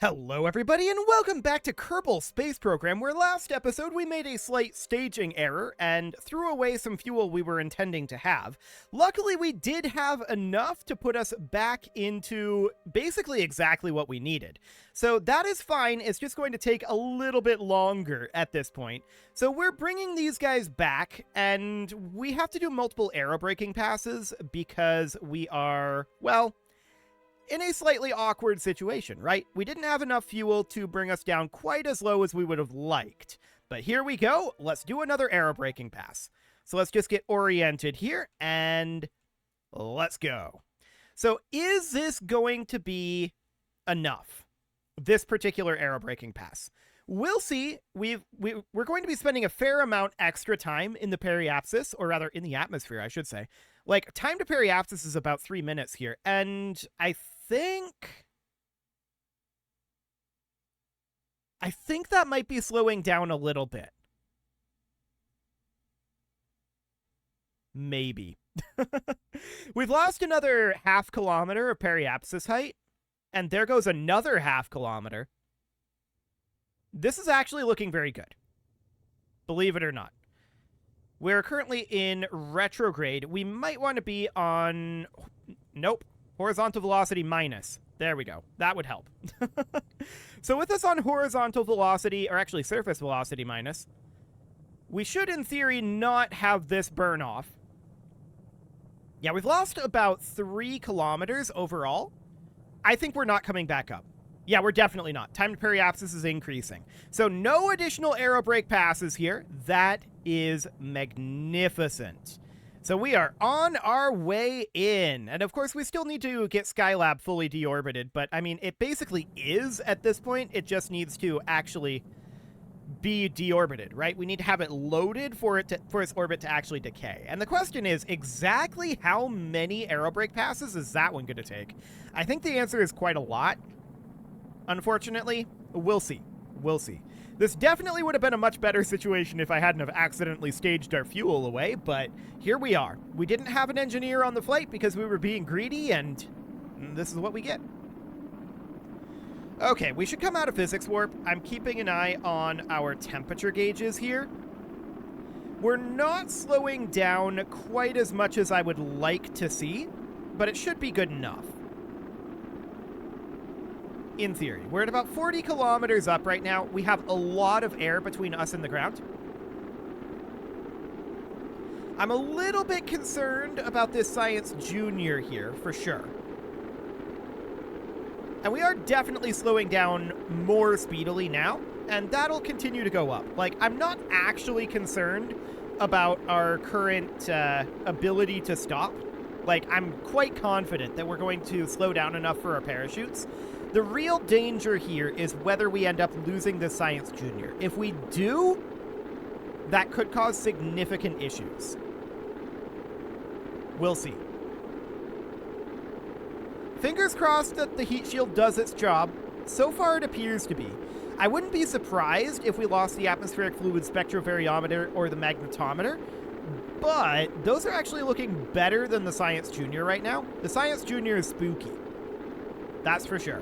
Hello everybody and welcome back to Kerbal Space Program, where last episode we made a slight staging error and threw away some fuel we were intending to have. Luckily we did have enough to put us back into basically exactly what we needed. So that is fine, it's just going to take a little bit longer at this point. So we're bringing these guys back and we have to do multiple aerobraking passes because we are, well, in a slightly awkward situation, right? We didn't have enough fuel to bring us down quite as low as we would have liked. But here we go. Let's do another aerobraking pass. So let's just get oriented here and let's go. So is this going to be enough? This particular aerobraking pass? We'll see. We're going to be spending a fair amount extra time in the periapsis, or rather in the atmosphere, I should say. Like, time to periapsis is about 3 minutes here, and I think that might be slowing down a little bit. Maybe. We've lost another ½ kilometer of periapsis height, and there goes another ½ kilometer. This is actually looking very good, believe it or not. We're currently in retrograde. We might want to be on... Nope. Horizontal velocity minus. There we go. That would help. So with us on horizontal velocity, or actually surface velocity minus, we should, in theory, not have this burn off. Yeah, we've lost about 3 kilometers overall. I think we're not coming back up. Yeah, we're definitely not. Time to periapsis is increasing. So no additional aerobrake passes here. That is magnificent. So we are on our way in. And of course, we still need to get Skylab fully deorbited. But I mean, it basically is at this point. It just needs to actually be deorbited, right? We need to have it loaded for its orbit to actually decay. And the question is, exactly how many aerobrake passes is that one going to take? I think the answer is quite a lot. Unfortunately, we'll see. We'll see. This definitely would have been a much better situation if I hadn't have accidentally staged our fuel away, but here we are. We didn't have an engineer on the flight because we were being greedy, and this is what we get. Okay, we should come out of physics warp. I'm keeping an eye on our temperature gauges here. We're not slowing down quite as much as I would like to see, but it should be good enough. In theory. We're at about 40 kilometers up right now. We have a lot of air between us and the ground. I'm a little bit concerned about this Science Junior here, for sure. And we are definitely slowing down more speedily now, and that'll continue to go up. Like, I'm not actually concerned about our current ability to stop. Like, I'm quite confident that we're going to slow down enough for our parachutes. The real danger here is whether we end up losing the Science Junior. If we do, that could cause significant issues. We'll see. Fingers crossed that the heat shield does its job. So far it appears to be. I wouldn't be surprised if we lost the atmospheric fluid spectrovariometer or the magnetometer, but those are actually looking better than the Science Junior right now. The Science Junior is spooky. That's for sure.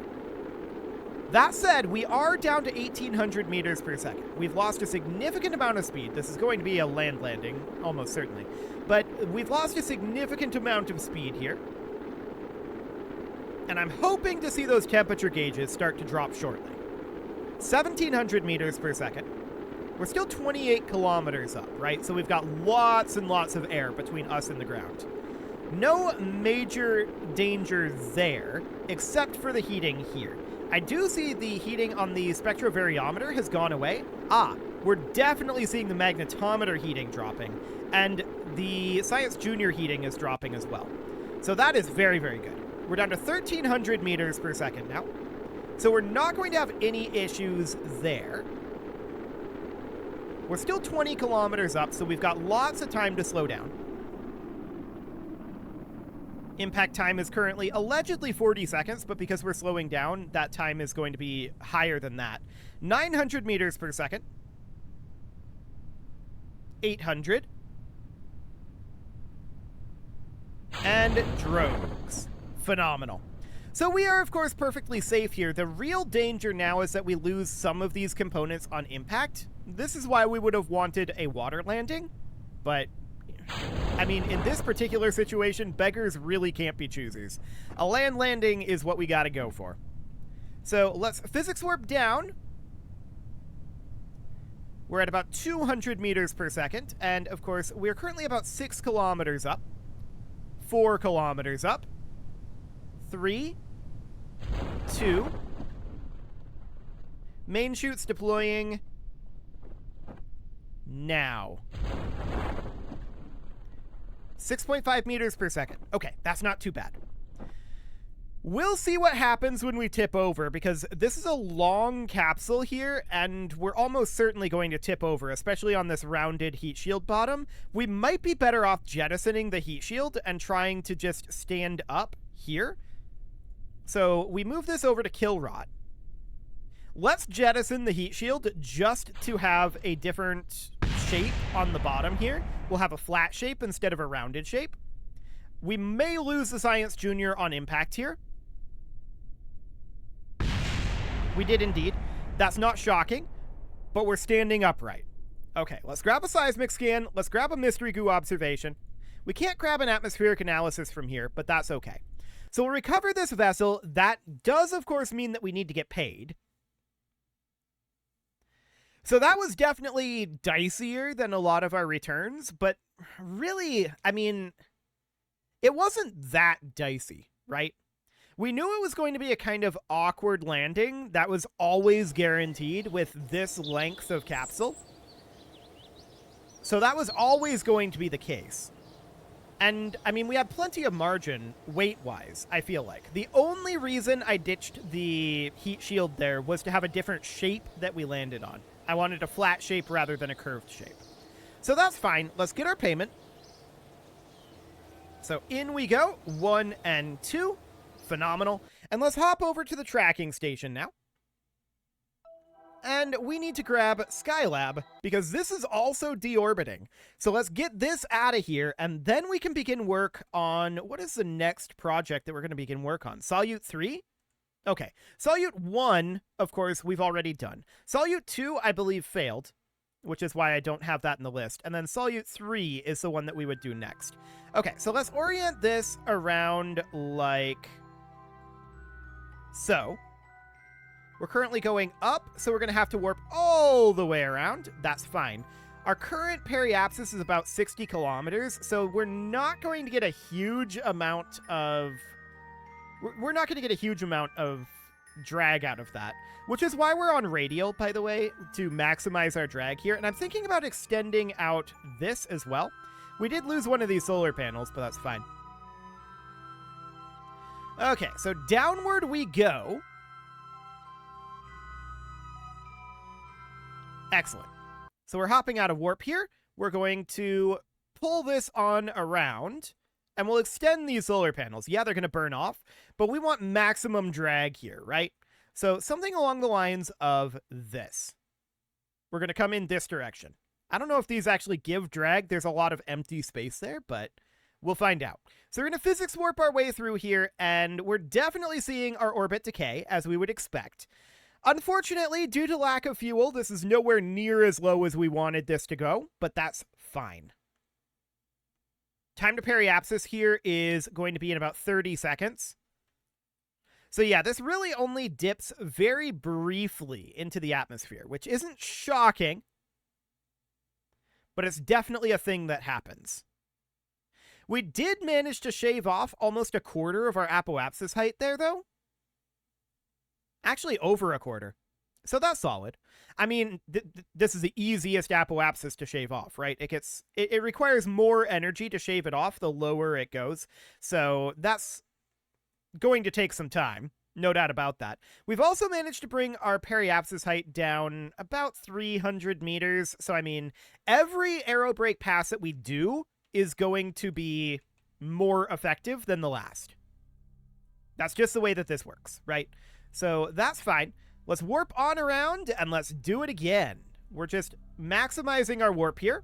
That said, we are down to 1,800 meters per second. We've lost a significant amount of speed. This is going to be a land landing, almost certainly. But we've lost a significant amount of speed here. And I'm hoping to see those temperature gauges start to drop shortly. 1,700 meters per second. We're still 28 kilometers up, right? So we've got lots and lots of air between us and the ground. No major danger there, except for the heating here. I do see the heating on the spectrovariometer has gone away. We're definitely seeing the magnetometer heating dropping, and the Science Junior heating is dropping as well. So that is very, very good. We're down to 1,300 meters per second now. So we're not going to have any issues there. We're still 20 kilometers up, so we've got lots of time to slow down. Impact time is currently allegedly 40 seconds, but because we're slowing down, that time is going to be higher than that. 900 meters per second. 800. And drogues. Phenomenal. So we are, of course, perfectly safe here. The real danger now is that we lose some of these components on impact. This is why we would have wanted a water landing, but I mean, in this particular situation, beggars really can't be choosers. A land landing is what we gotta go for. So let's physics warp down. We're at about 200 meters per second, and of course, we're currently about 6 kilometers up. 4 kilometers up. 3, 2. Main chutes deploying now. 6.5 meters per second. Okay, that's not too bad. We'll see what happens when we tip over, because this is a long capsule here, and we're almost certainly going to tip over, especially on this rounded heat shield bottom. We might be better off jettisoning the heat shield and trying to just stand up here. So we move this over to kill rot. Let's jettison the heat shield just to have a different shape on the bottom here. We'll have a flat shape instead of a rounded shape. We may lose the Science Junior on impact here. We did indeed. That's not shocking, but we're standing upright. Okay, let's grab a seismic scan. Let's grab a mystery goo observation. We can't grab an atmospheric analysis from here, but that's okay. So we'll recover this vessel. That does, of course, mean that we need to get paid. So that was definitely dicier than a lot of our returns, but really, I mean, it wasn't that dicey, right? We knew it was going to be a kind of awkward landing that was always guaranteed with this length of capsule. So that was always going to be the case. And, I mean, we had plenty of margin weight-wise, I feel like. The only reason I ditched the heat shield there was to have a different shape that we landed on. I wanted a flat shape rather than a curved shape. So that's fine. Let's get our payment. So in we go. 1 and 2. Phenomenal. And let's hop over to the tracking station now. And we need to grab Skylab, because this is also deorbiting. So let's get this out of here, and then we can begin work on... What is the next project that we're going to begin work on? Solute 3? Okay. Solute 1, of course, we've already done. Solute 2, I believe, failed, which is why I don't have that in the list. And then Solute 3 is the one that we would do next. Okay, so let's orient this around like... So... We're currently going up, so we're going to have to warp all the way around. That's fine. Our current periapsis is about 60 kilometers, so we're not going to get a huge amount of... We're not going to get a huge amount of drag out of that, which is why we're on radial, by the way, to maximize our drag here. And I'm thinking about extending out this as well. We did lose one of these solar panels, but that's fine. Okay, so downward we go. Excellent. So we're hopping out of warp here. We're going to pull this on around, and we'll extend these solar panels. Yeah, they're going to burn off, but we want maximum drag here, right? So something along the lines of this. We're going to come in this direction. I don't know if these actually give drag. There's a lot of empty space there, but we'll find out. So we're going to physics warp our way through here, and we're definitely seeing our orbit decay, as we would expect. Unfortunately, due to lack of fuel, this is nowhere near as low as we wanted this to go, but that's fine. Time to periapsis here is going to be in about 30 seconds. So yeah, this really only dips very briefly into the atmosphere, which isn't shocking, but it's definitely a thing that happens. We did manage to shave off almost a quarter of our apoapsis height there, though. Actually, over a quarter. So that's solid. I mean, this is the easiest apoapsis to shave off, right? It requires more energy to shave it off the lower it goes. So that's going to take some time. No doubt about that. We've also managed to bring our periapsis height down about 300 meters. So, I mean, every aerobrake pass that we do is going to be more effective than the last. That's just the way that this works, right? So that's fine. Let's warp on around and let's do it again. We're just maximizing our warp here.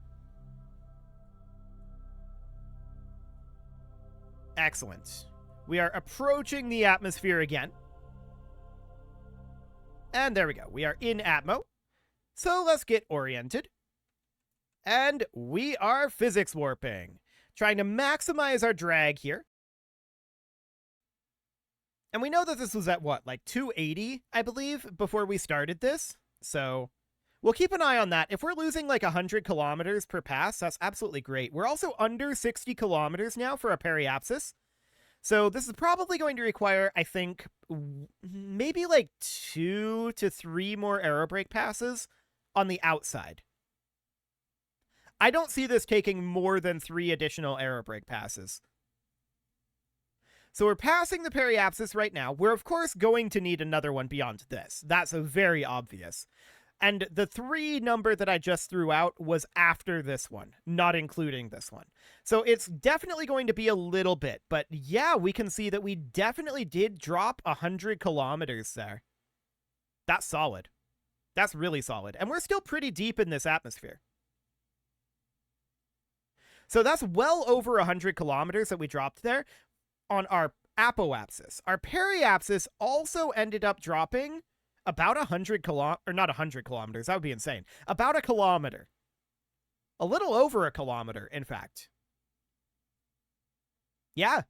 Excellent. We are approaching the atmosphere again. And there we go. We are in Atmo. So let's get oriented. And we are physics warping. Trying to maximize our drag here. And we know that this was at what, like 280, I believe, before we started this. So we'll keep an eye on that. If we're losing like 100 kilometers per pass, that's absolutely great. We're also under 60 kilometers now for our periapsis. So this is probably going to require, I think, maybe like 2 to 3 more aerobrake passes on the outside. I don't see this taking more than 3 additional aerobrake passes. So we're passing the periapsis right now. We're, of course, going to need another one beyond this. That's very obvious. And the 3 number that I just threw out was after this one, not including this one. So it's definitely going to be a little bit. But yeah, we can see that we definitely did drop 100 kilometers there. That's solid. That's really solid. And we're still pretty deep in this atmosphere. So that's well over 100 kilometers that we dropped there on our apoapsis. Our periapsis also ended up dropping about 100 kilometers, or not 100 kilometers, that would be insane. About a kilometer. A little over a kilometer, in fact. Yeah,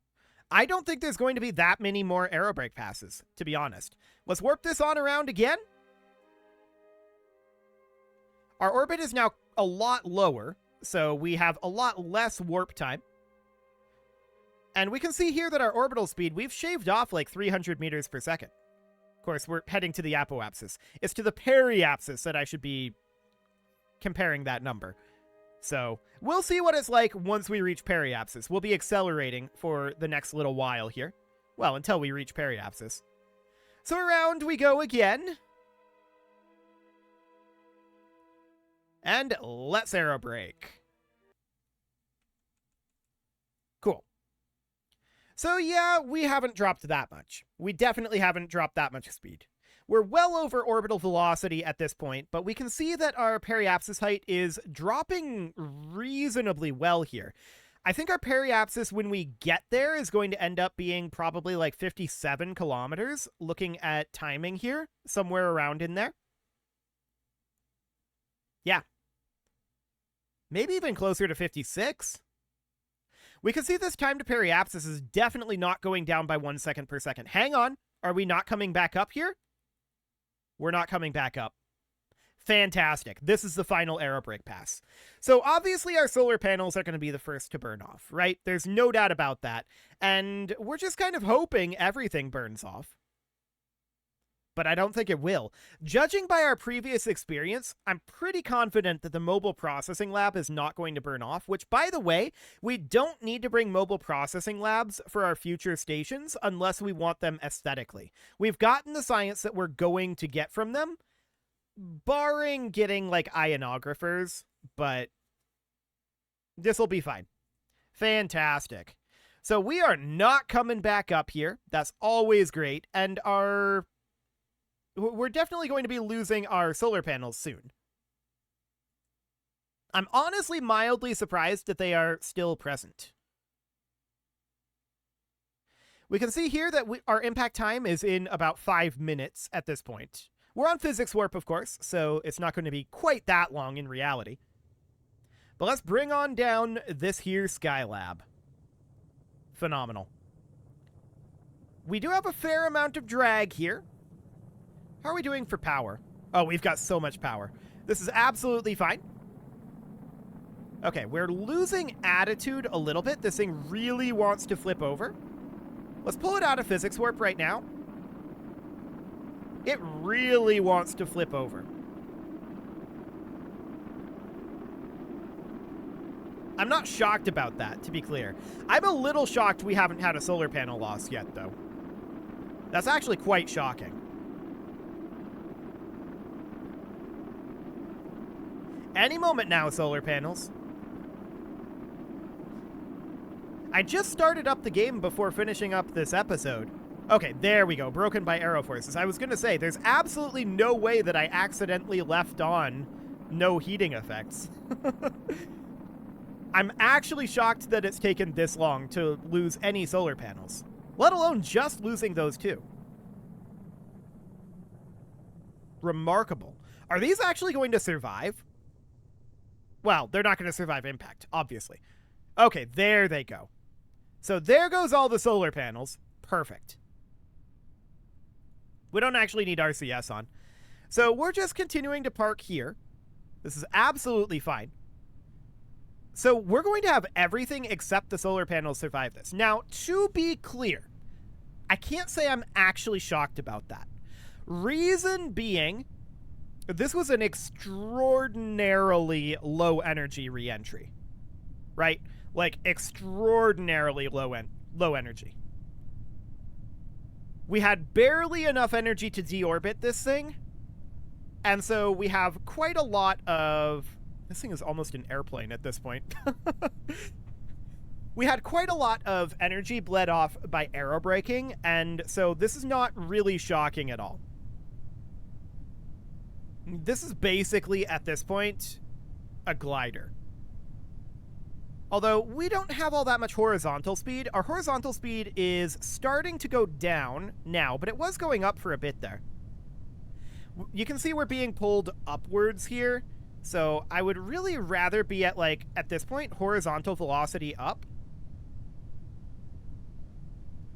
I don't think there's going to be that many more aerobrake passes, to be honest. Let's warp this on around again. Our orbit is now a lot lower, so we have a lot less warp time. And we can see here that our orbital speed, we've shaved off like 300 meters per second. Of course, we're heading to the apoapsis. It's to the periapsis that I should be comparing that number. So we'll see what it's like once we reach periapsis. We'll be accelerating for the next little while here. Well, until we reach periapsis. So around we go again. And let's aerobrake. Cool. So yeah, we haven't dropped that much. We definitely haven't dropped that much speed. We're well over orbital velocity at this point, but we can see that our periapsis height is dropping reasonably well here. I think our periapsis, when we get there, is going to end up being probably like 57 kilometers, looking at timing here, somewhere around in there. Yeah. Maybe even closer to 56. We can see this time to periapsis is definitely not going down by 1 second per second. Hang on. Are we not coming back up here? We're not coming back up. Fantastic. This is the final aerobrake pass. So obviously our solar panels are going to be the first to burn off, right? There's no doubt about that. And we're just kind of hoping everything burns off. But I don't think it will. Judging by our previous experience, I'm pretty confident that the mobile processing lab is not going to burn off, which, by the way, we don't need to bring mobile processing labs for our future stations unless we want them aesthetically. We've gotten the science that we're going to get from them, barring getting, like, ionographers, but this will be fine. Fantastic. So we are not coming back up here. That's always great. And we're definitely going to be losing our solar panels soon. I'm honestly mildly surprised that they are still present. We can see here that our impact time is in about 5 minutes at this point. We're on physics warp, of course, so it's not going to be quite that long in reality. But let's bring on down this here Skylab. Phenomenal. We do have a fair amount of drag here. How are we doing for power? Oh, we've got so much power. This is absolutely fine. Okay, we're losing attitude a little bit. This thing really wants to flip over. Let's pull it out of physics warp right now. It really wants to flip over. I'm not shocked about that, to be clear. I'm a little shocked we haven't had a solar panel loss yet, though. That's actually quite shocking. Any moment now, solar panels. I just started up the game before finishing up this episode. Okay, there we go. Broken by aero forces. I was going to say, there's absolutely no way that I accidentally left on no heating effects. I'm actually shocked that it's taken this long to lose any solar panels. let alone just losing those two. Remarkable. Are these actually going to survive? Well, they're not going to survive impact, obviously. Okay, there they go. So there goes all the solar panels. Perfect. We don't actually need RCS on. So we're just continuing to park here. This is absolutely fine. So we're going to have everything except the solar panels survive this. Now, to be clear, I can't say I'm actually shocked about that. Reason being, this was an extraordinarily low energy reentry, right? Like extraordinarily low energy. We had barely enough energy to deorbit this thing, and so we have quite a lot of... This thing is almost an airplane at this point. We had quite a lot of energy bled off by aerobraking, and so this is not really shocking at all. This is basically, at this point, a glider. Although we don't have all that much horizontal speed. Our horizontal speed is starting to go down now, but it was going up for a bit there. You can see we're being pulled upwards here. So I would really rather be at, like, at this point, horizontal velocity up.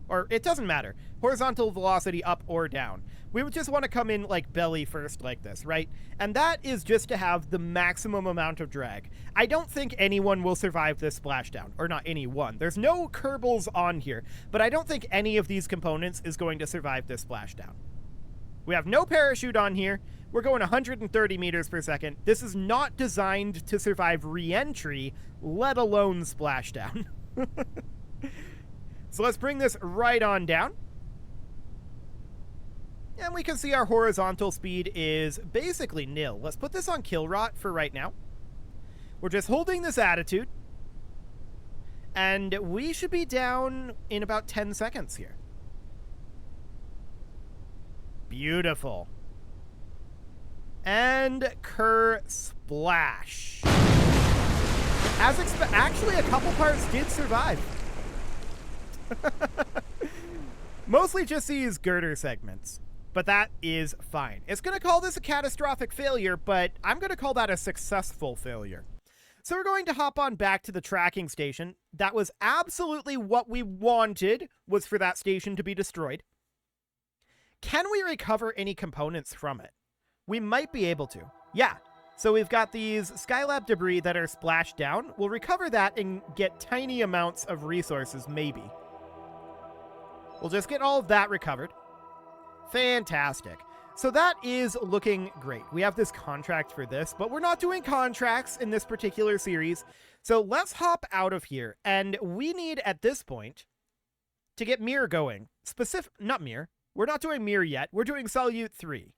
Or it doesn't matter. Horizontal velocity up or down. We would just want to come in, like, belly first like this, right? And that is just to have the maximum amount of drag. I don't think anyone will survive this splashdown. Or not anyone. There's no Kerbals on here. But I don't think any of these components is going to survive this splashdown. We have no parachute on here. We're going 130 meters per second. This is not designed to survive re-entry, let alone splashdown. So let's bring this right on down. And we can see our horizontal speed is basically nil. Let's put this on kill rot for right now. We're just holding this attitude. And we should be down in about 10 seconds here. Beautiful. And splash. As actually, a couple parts did survive. Mostly just these girder segments. But that is fine. It's going to call this a catastrophic failure, but I'm going to call that a successful failure. So we're going to hop on back to the tracking station. That was absolutely what we wanted, was for that station to be destroyed. Can we recover any components from it? We might be able to. Yeah. So we've got these Skylab debris that are splashed down. We'll recover that and get tiny amounts of resources, maybe. We'll just get all of that recovered. Fantastic. So that is looking great. We have this contract for this, but we're not doing contracts in this particular series. So let's hop out of here. And we need, at this point, to get Mir going. Not Mir. We're not doing Mir yet. We're doing Solute 3.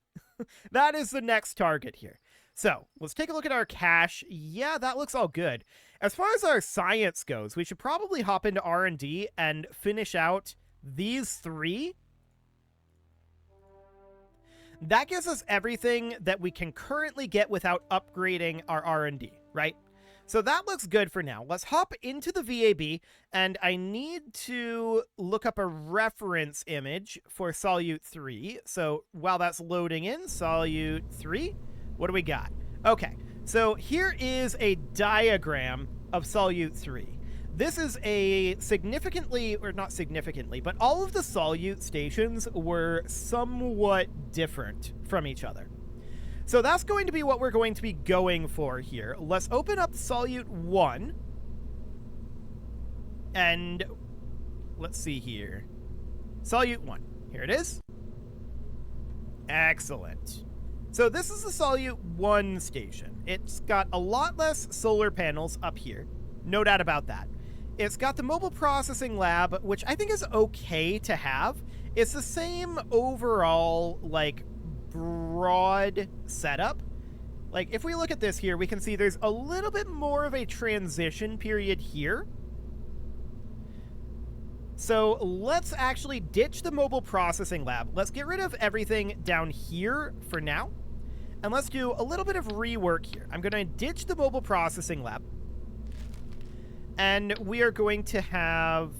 That is the next target here. So let's take a look at our cache. Yeah, that looks all good. As far as our science goes, we should probably hop into R&D and finish out these three. That gives us everything that we can currently get without upgrading our R&D, right? So that looks good for now. Let's hop into the VAB, and I need to look up a reference image for Solute 3. So while that's loading in, Solute 3, what do we got? Okay, so here is a diagram of Solute 3. This is a significantly, or not significantly, but all of the Solute stations were somewhat different from each other. So that's going to be what we're going to be going for here. Let's open up Solute 1. And let's see here. Solute 1. Here it is. Excellent. So this is the Solute 1 station. It's got a lot less solar panels up here. No doubt about that. It's got the mobile processing lab, which I think is okay to have. It's the same overall, like, broad setup. Like, if we look at this here, we can see there's a little bit more of a transition period here. So let's actually ditch the mobile processing lab. Let's get rid of everything down here for now. And let's do a little bit of rework here. I'm going to ditch the mobile processing lab. And we are going to have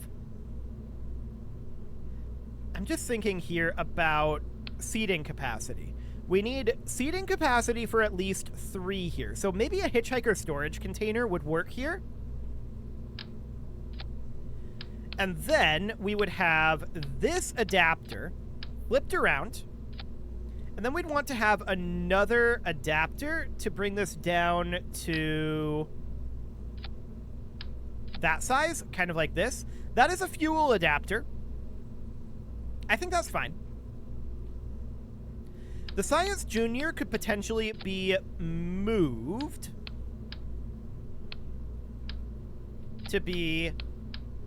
I'm just thinking here about seating capacity. We need seating capacity for at least 3 here. So maybe a hitchhiker storage container would work here. And then we would have this adapter flipped around. And then we'd want to have another adapter to bring this down to that size, kind of like this. That is a fuel adapter. I think that's fine. The Science Junior could potentially be moved to be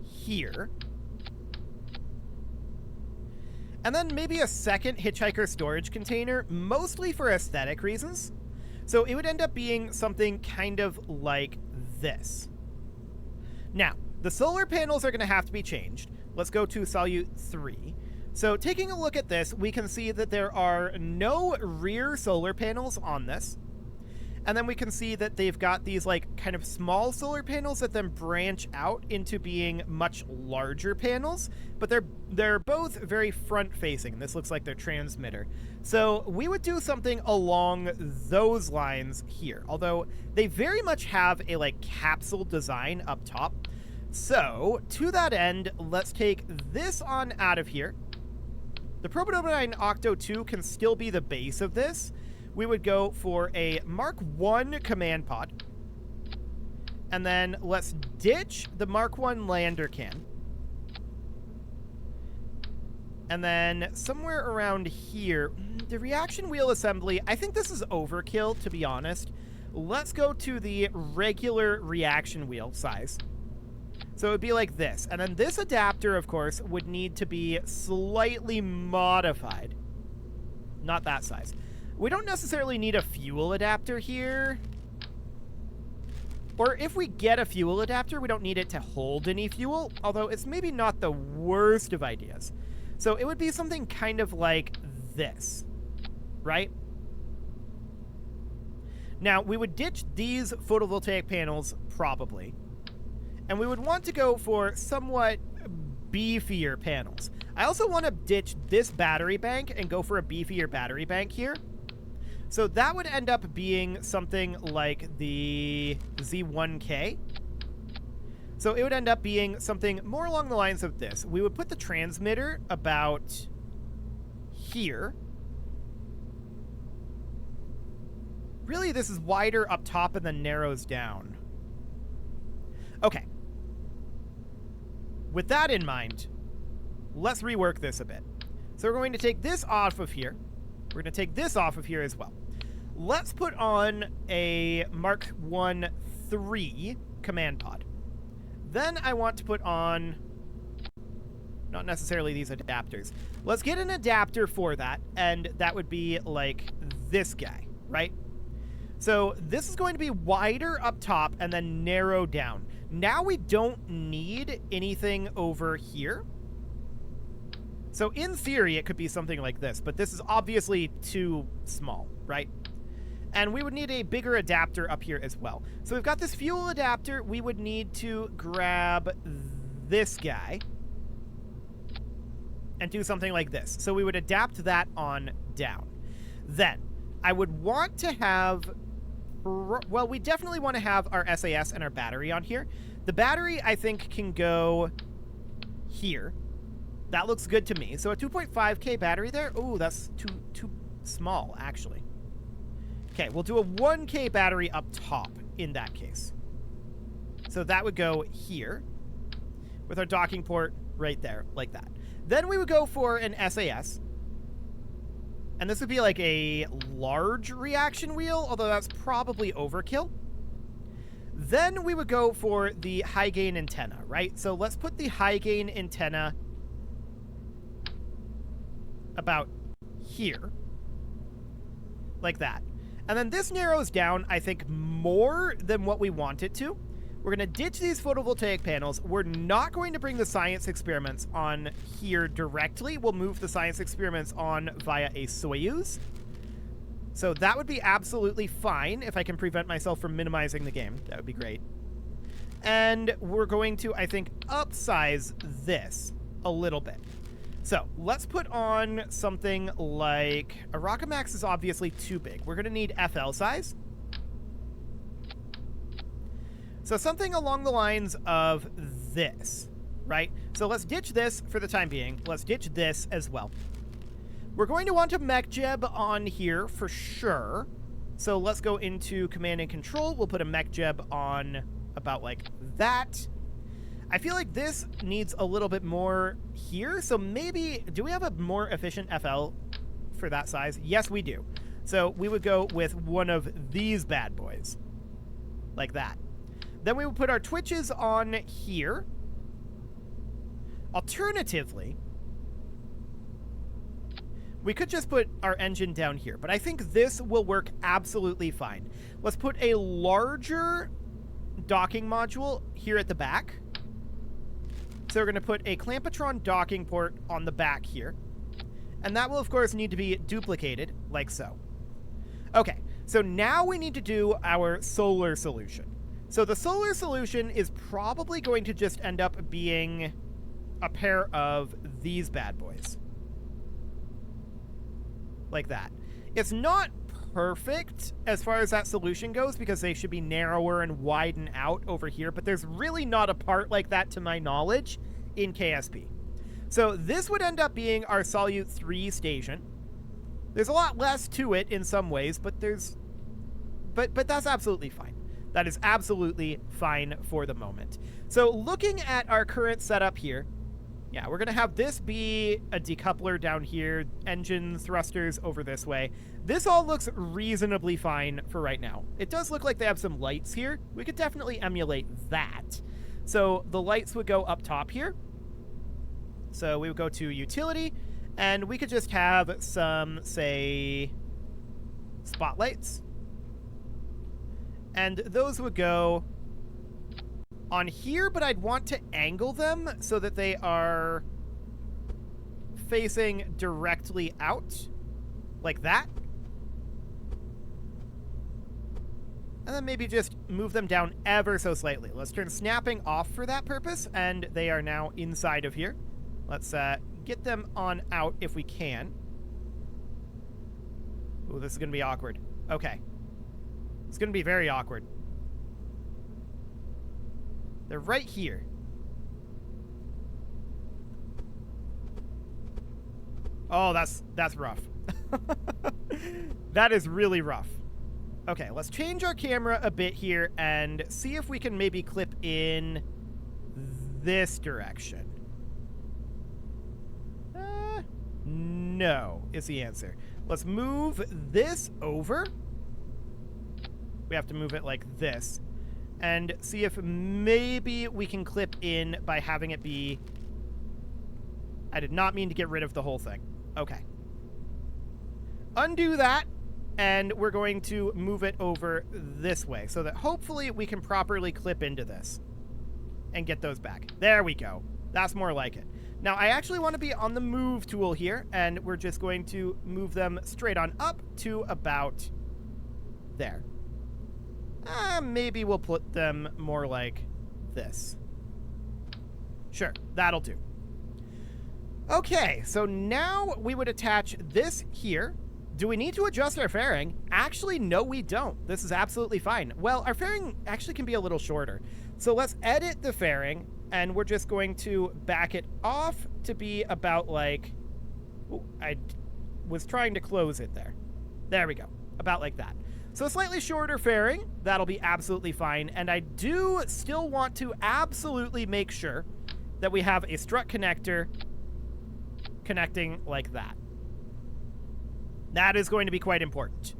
here. And then maybe a second hitchhiker storage container, mostly for aesthetic reasons. So it would end up being something kind of like this. Now, the solar panels are going to have to be changed. Let's go to Solute 3. So taking a look at this, we can see that there are no rear solar panels on this. And then we can see that they've got these like kind of small solar panels that then branch out into being much larger panels, but they're both very front facing. This looks like their transmitter. So we would do something along those lines here, although they very much have a like capsule design up top. So to that end, let's take this on out of here. The Probe-9 Octo 2 can still be the base of this. We would go for a Mark 1 command pod. And then let's ditch the Mark 1 lander can. And then somewhere around here, the reaction wheel assembly, I think this is overkill, to be honest. Let's go to the regular reaction wheel size. So it would be like this. And then this adapter, of course, would need to be slightly modified. Not that size. We don't necessarily need a fuel adapter here. Or if we get a fuel adapter, we don't need it to hold any fuel, although it's maybe not the worst of ideas. So it would be something kind of like this, right? Now, we would ditch these photovoltaic panels, probably. And we would want to go for somewhat beefier panels. I also want to ditch this battery bank and go for a beefier battery bank here. So that would end up being something like the Z1K. So it would end up being something more along the lines of this. We would put the transmitter about here. Really, this is wider up top and then narrows down. Okay. With that in mind, let's rework this a bit. So we're going to take this off of here. We're going to take this off of here as well. Let's put on a Mark 1 3 command pod. Then I want to put on, not necessarily these adapters. Let's get an adapter for that, and that would be like this guy, right? So this is going to be wider up top and then narrow down. Now we don't need anything over here. So in theory, it could be something like this, but this is obviously too small, right? And we would need a bigger adapter up here as well. So we've got this fuel adapter. We would need to grab this guy and do something like this. So we would adapt that on down. Then I would want to have, well, we definitely want to have our SAS and our battery on here. The battery, I think, can go here. That looks good to me. So a 2.5K battery there. Oh, that's too small, actually. Okay, we'll do a 1K battery up top in that case. So that would go here with our docking port right there, like that. Then we would go for an SAS. And this would be like a large reaction wheel, although that's probably overkill. Then we would go for the high gain antenna, right? So let's put the high gain antenna about here, like that. And then this narrows down, I think, more than what we want it to. We're going to ditch these photovoltaic panels. We're not going to bring the science experiments on here directly. We'll move the science experiments on via a Soyuz. So that would be absolutely fine if I can prevent myself from minimizing the game. That would be great. And we're going to, I think, upsize this a little bit. So let's put on something like a rocket max is obviously too big. We're going to need FL size. So something along the lines of this, right? So let's ditch this for the time being. Let's ditch this as well. We're going to want a mech jeb on here for sure. So let's go into command and control. We'll put a mech jeb on about like that. I feel like this needs a little bit more here. So maybe, do we have a more efficient FL for that size? Yes, we do. So we would go with one of these bad boys, like that. Then we would put our twitches on here. Alternatively, we could just put our engine down here, but I think this will work absolutely fine. Let's put a larger docking module here at the back. So we're going to put a Clampatron docking port on the back here. And that will, of course, need to be duplicated, like so. Okay, so now we need to do our solar solution. So the solar solution is probably going to just end up being a pair of these bad boys. Like that. It's not perfect as far as that solution goes because they should be narrower and widen out over here, but there's really not a part like that to my knowledge in KSP. So this would end up being our Solute 3 station. There's a lot less to it in some ways, but that's absolutely fine. That is absolutely fine for the moment. So looking at our current setup here, yeah, we're going to have this be a decoupler down here, engine thrusters over this way. This all looks reasonably fine for right now. It does look like they have some lights here. We could definitely emulate that. So the lights would go up top here. So we would go to utility, and we could just have some, say, spotlights. And those would go on here, but I'd want to angle them so that they are facing directly out, like that. And then maybe just move them down ever so slightly. Let's turn snapping off for that purpose, and they are now inside of here. Let's get them on out if we can. Ooh, this is going to be awkward. Okay. It's going to be very awkward. They're right here. Oh, that's rough. That is really rough. Okay, let's change our camera a bit here and see if we can maybe clip in this direction. No is the answer. Let's move this over. We have to move it like this. And see if maybe we can clip in by having it be... I did not mean to get rid of the whole thing. Okay. Undo that, and we're going to move it over this way so that hopefully we can properly clip into this and get those back. There we go. That's more like it. Now, I actually want to be on the move tool here, and we're just going to move them straight on up to about there. Maybe we'll put them more like this. Sure, that'll do. Okay, so now we would attach this here. Do we need to adjust our fairing? Actually, no, we don't. This is absolutely fine. Well, our fairing actually can be a little shorter. So let's edit the fairing, and we're just going to back it off to be about like... Ooh, I was trying to close it there. There we go. About like that. So a slightly shorter fairing, that'll be absolutely fine. And I do still want to absolutely make sure that we have a strut connector connecting like that. That is going to be quite important.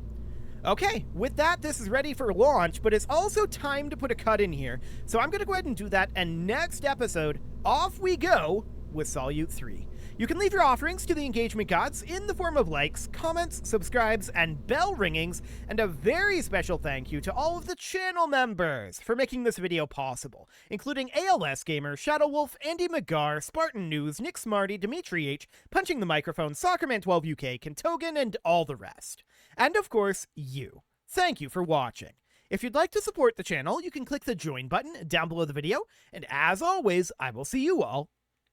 Okay, with that, this is ready for launch, but it's also time to put a cut in here. So I'm going to go ahead and do that, and next episode, off we go with Solute 3. You can leave your offerings to the engagement gods in the form of likes, comments, subscribes, and bell ringings, and a very special thank you to all of the channel members for making this video possible, including ALS Gamer, Shadow Wolf, Andy McGar, Spartan News, Nick Smarty, Dimitri H, Punching the Microphone, Soccerman12 UK, Kentogan, and all the rest. And of course, you. Thank you for watching. If you'd like to support the channel, you can click the join button down below the video, and as always, I will see you all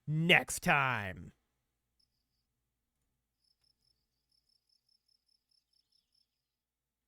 next time.